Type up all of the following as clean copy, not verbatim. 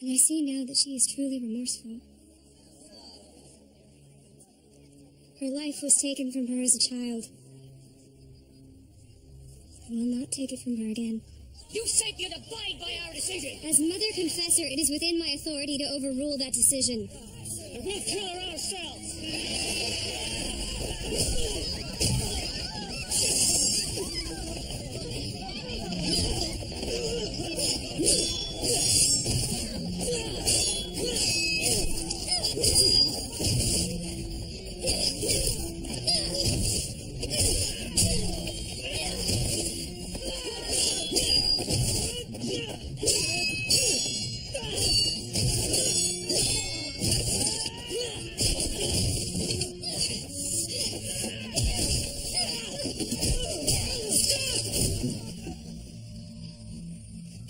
And I see now that she is truly remorseful. Her life was taken from her as a child. I will not take it from her again. You said you'd abide by our decision! As Mother Confessor, it is within my authority to overrule that decision. And we'll kill her ourselves!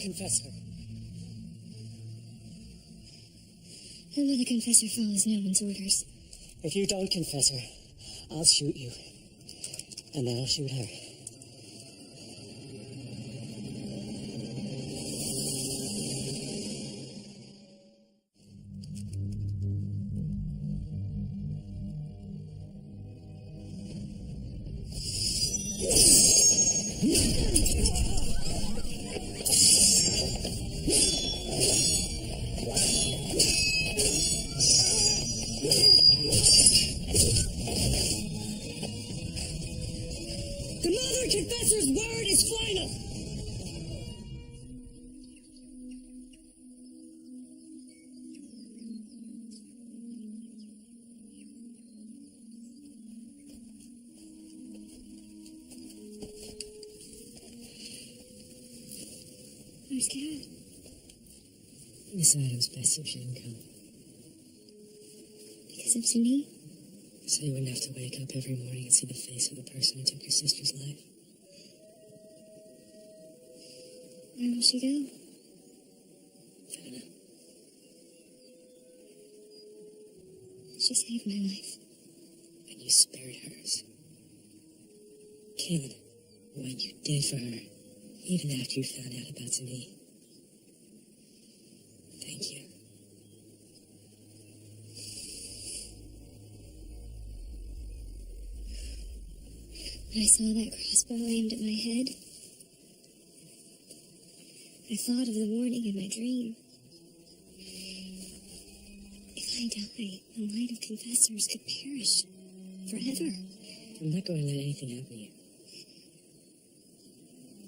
Confessor. The Mother Confessor follows no one's orders. If you don't confess her, I'll shoot you. And then I'll shoot her. The Mother Confessor's word is final! Where's Kat? Decided it was best if she didn't come. Because of Cindy? So you wouldn't have to wake up every morning and see the face of the person who took your sister's life. Where will she go? I don't know. She saved my life. And you spared hers. Caleb, what you did for her, even after you found out about me. Thank you. When I saw that crossbow aimed at my head, I thought of the warning in my dream. If I die, the line of confessors could perish forever. I'm not going to let anything happen to you.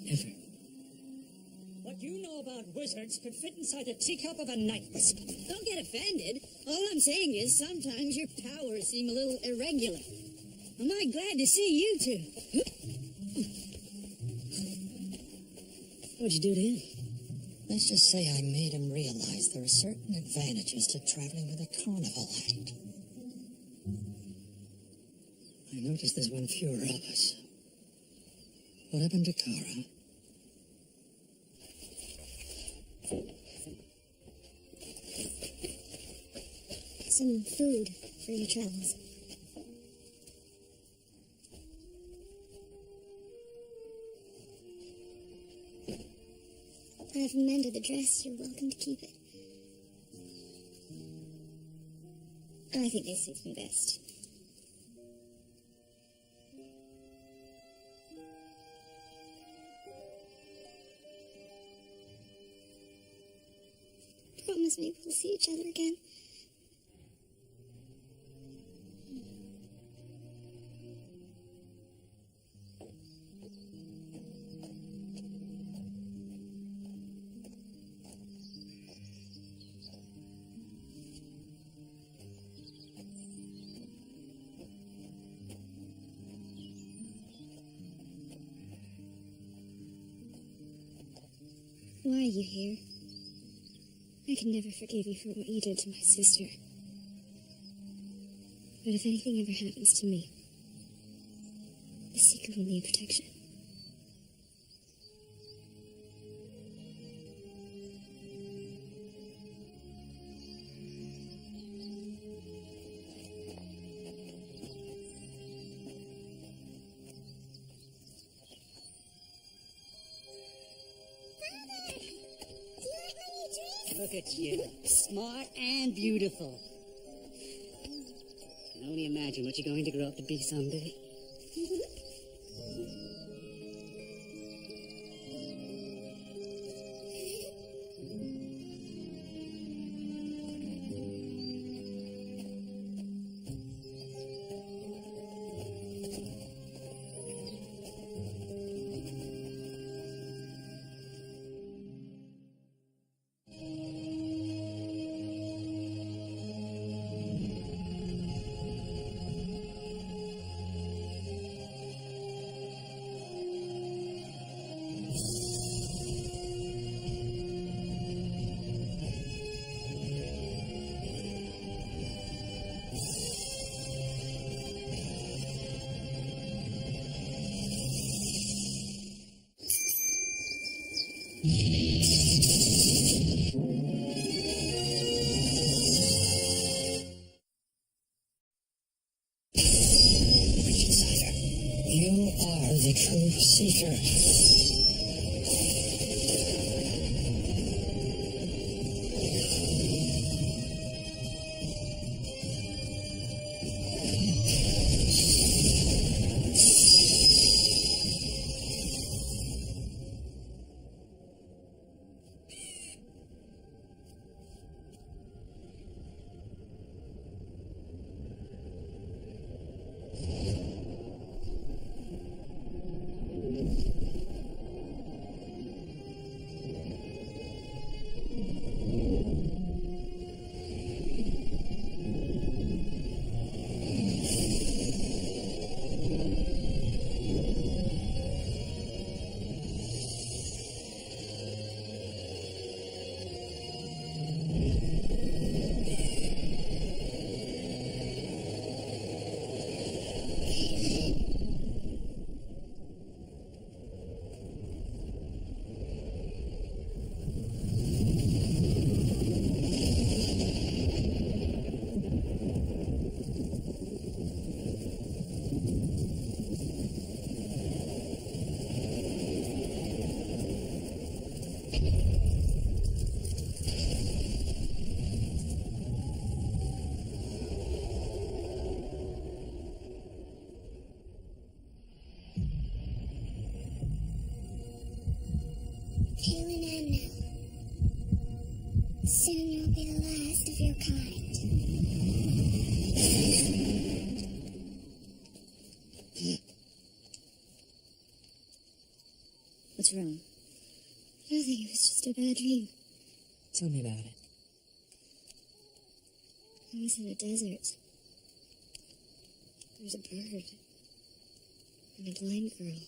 Never. What you know about wizards could fit inside the teacup of a night wisp. Don't get offended. All I'm saying is sometimes your powers seem a little irregular. I'm not glad to see you two. What'd you do to him? Let's just say I made him realize there are certain advantages to traveling with a carnival act. I noticed there's one fewer of us. What happened to Kara? Some food for your travels. I've mended the dress. You're welcome to keep it. I think this suits me best. Promise me we'll see each other again. Why are you here? I can never forgive you for what you did to my sister. But if anything ever happens to me, the secret will need protection. Father! Do you like my new dress? Look at you. Smart and beautiful. I can only imagine what you're going to grow up to be someday. You are the true seeker. Kaylin and Nell. Soon you'll be the last of your kind. What's wrong? Nothing, it was just a bad dream. Tell me about it. I was in a desert. There was a bird. And a blind girl.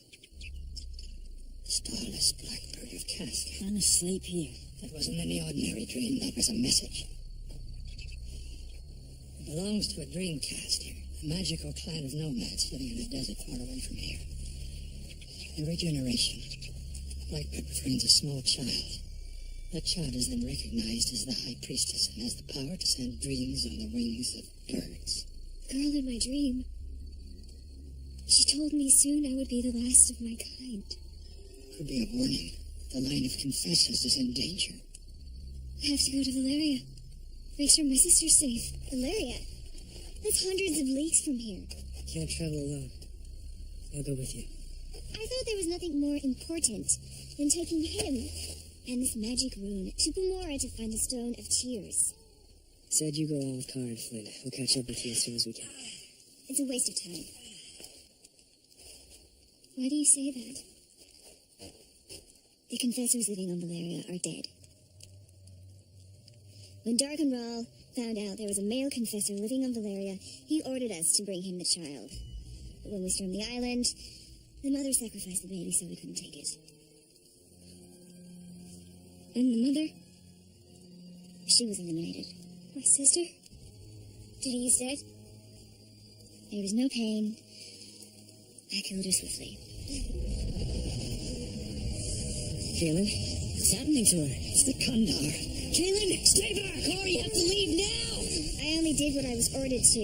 Starless blackbird of Casca. Trying to sleep here. That wasn't any ordinary dream. That was a message. It belongs to a dream caster, a magical clan of nomads living in a desert far away from here. Every generation, a blackbird befriends a small child. That child is then recognized as the high priestess and has the power to send dreams on the wings of birds. The girl in my dream. She told me soon I would be the last of my kind. Could be a warning. The line of confessors is in danger. I have to go to Valeria. Make sure my sister's safe. Valeria? That's hundreds of leagues from here. Can't travel alone. I'll go with you. I thought there was nothing more important than taking him and this magic rune to Bumora to find the Stone of Tears. Said you go on with Cara and Flynn. We'll catch up with you as soon as we can. It's a waste of time. Why do you say that? The confessors living on Valeria are dead. When Darkenral found out there was a male confessor living on Valeria, he ordered us to bring him the child. But when we stormed the island, the mother sacrificed the baby so we couldn't take it. And the mother? She was eliminated. My sister? Denise dead? There was no pain. I killed her swiftly. Kaylin, what's happening to her? It's the Kandar. Kaylin, stay back, or you have to leave now! I only did what I was ordered to.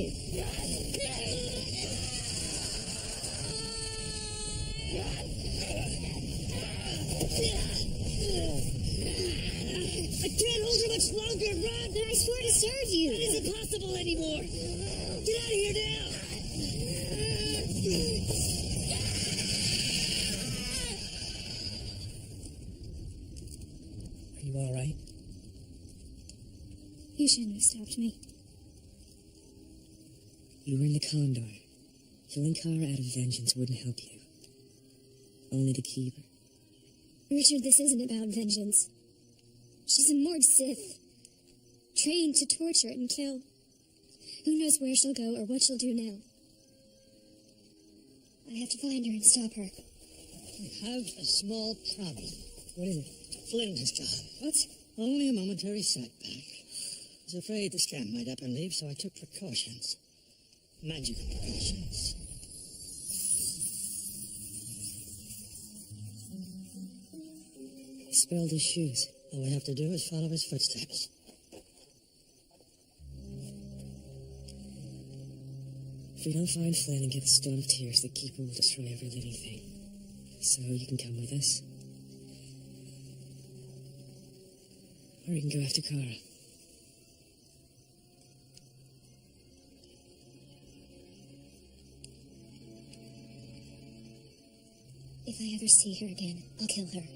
I can't hold her much longer, Rod? But I swore to serve you. It isn't possible anymore. Get out of here now. Are you all right? You shouldn't have stopped me. You were in the Condor. Killing Kara out of vengeance wouldn't help you. Only to keep her. Richard, this isn't about vengeance. She's a Morg Sith, trained to torture and kill. Who knows where she'll go or what she'll do now? I have to find her and stop her. We have a small problem. What is it? Flynn has gone. What? Only a momentary setback. I was afraid the scam might up and leave, so I took precautions. Magical precautions. He spilled his shoes. All we have to do is follow his footsteps. If we don't find Flynn and get the Stone of Tears, the Keeper will destroy every living thing. So you can come with us. Or you can go after Kara. If I ever see her again, I'll kill her.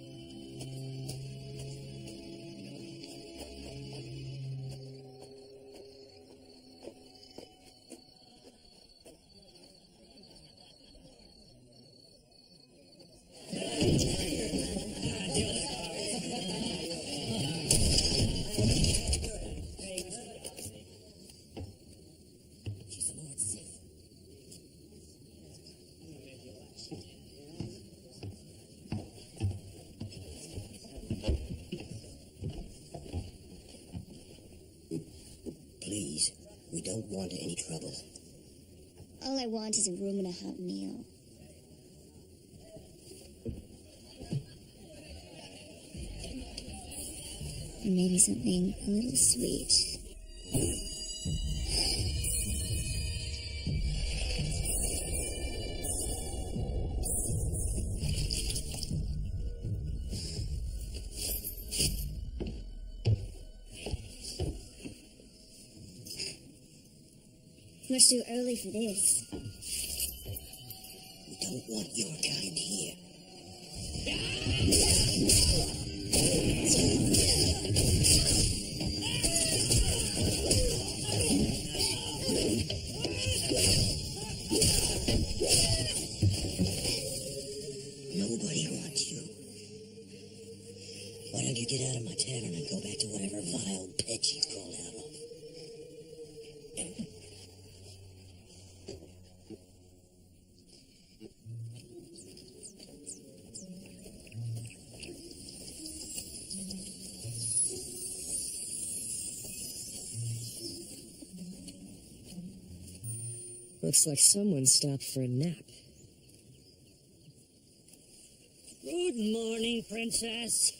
Please, we don't want any trouble. All I want is a room and a hot meal. And maybe something a little sweet. Much too early for this. We don't want your kind here. Nobody wants you. Why don't you get out of my tavern and go back to whatever vile pit you crawled out of? Looks like someone stopped for a nap. Good morning, Princess.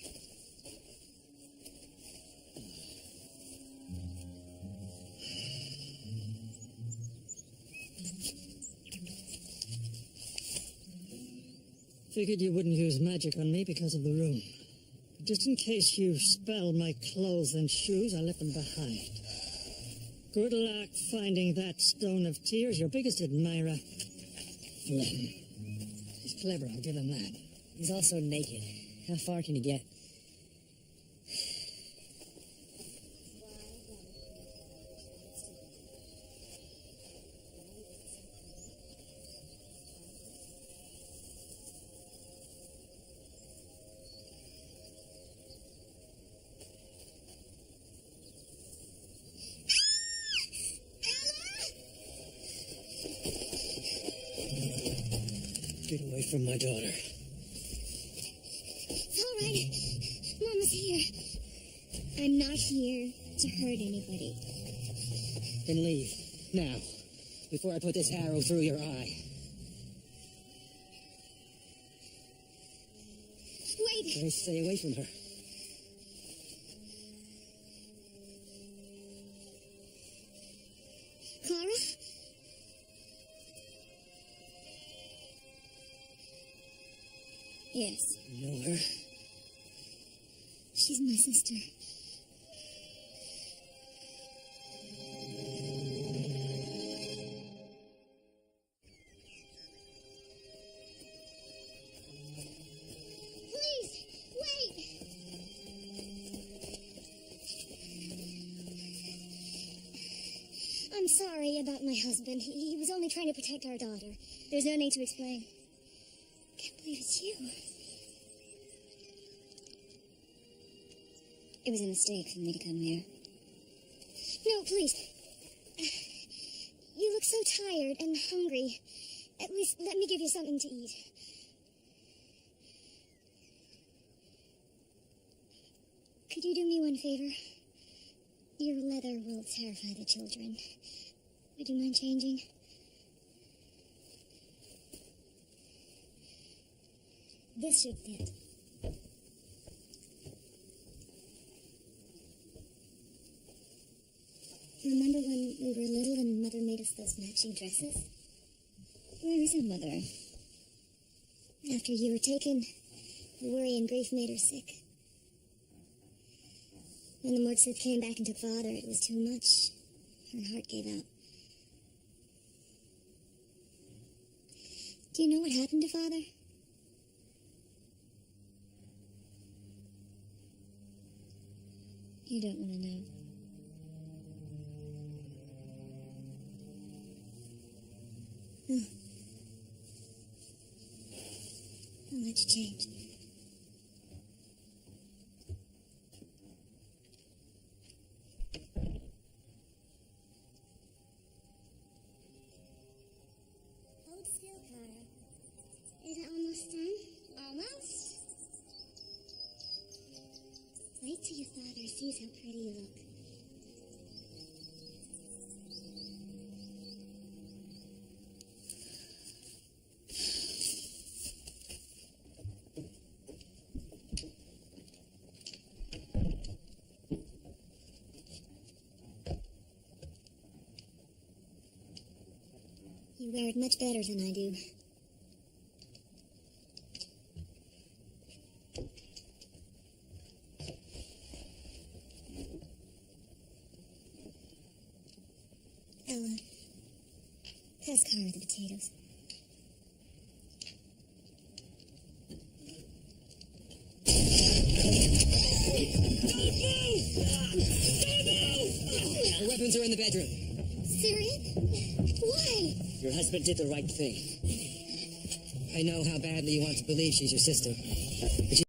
Figured you wouldn't use magic on me because of the room. Just in case you spelled my clothes and shoes, I left them behind. Good luck finding that Stone of Tears. Your biggest admirer, Flynn. He's clever, I'll give him that. He's also naked. How far can he get? Get away from my daughter. It's all right. Mama's here. I'm not here to hurt anybody. Then leave. Now. Before I put this arrow through your eye. Wait! Okay, stay away from her. Clara? Yes, You know her? she's my sister. I'm sorry about my husband. He was only trying to protect our daughter. There's no need to explain. I can't believe it's you. It was a mistake for me to come here. No, please. You look so tired and hungry. At least let me give you something to eat. Could you do me one favor? Your leather will terrify the children. Would you mind changing? This should fit. Remember when we were little and Mother made us those matching dresses? Where is your mother? After you were taken, the worry and grief made her sick. When the Mordslith came back and took Father, it was too much. Her heart gave out. Do you know what happened to Father? You don't want to know. Oh. I'll let you change. Hold still, Clara. Is it almost done? Almost? Wait till your father sees how pretty you look. You wear it much better than I do. Ella, pass Cara the potatoes. The weapons are in the bedroom. Syrian? Why? Your husband did the right thing. I know how badly you want to believe she's your sister. But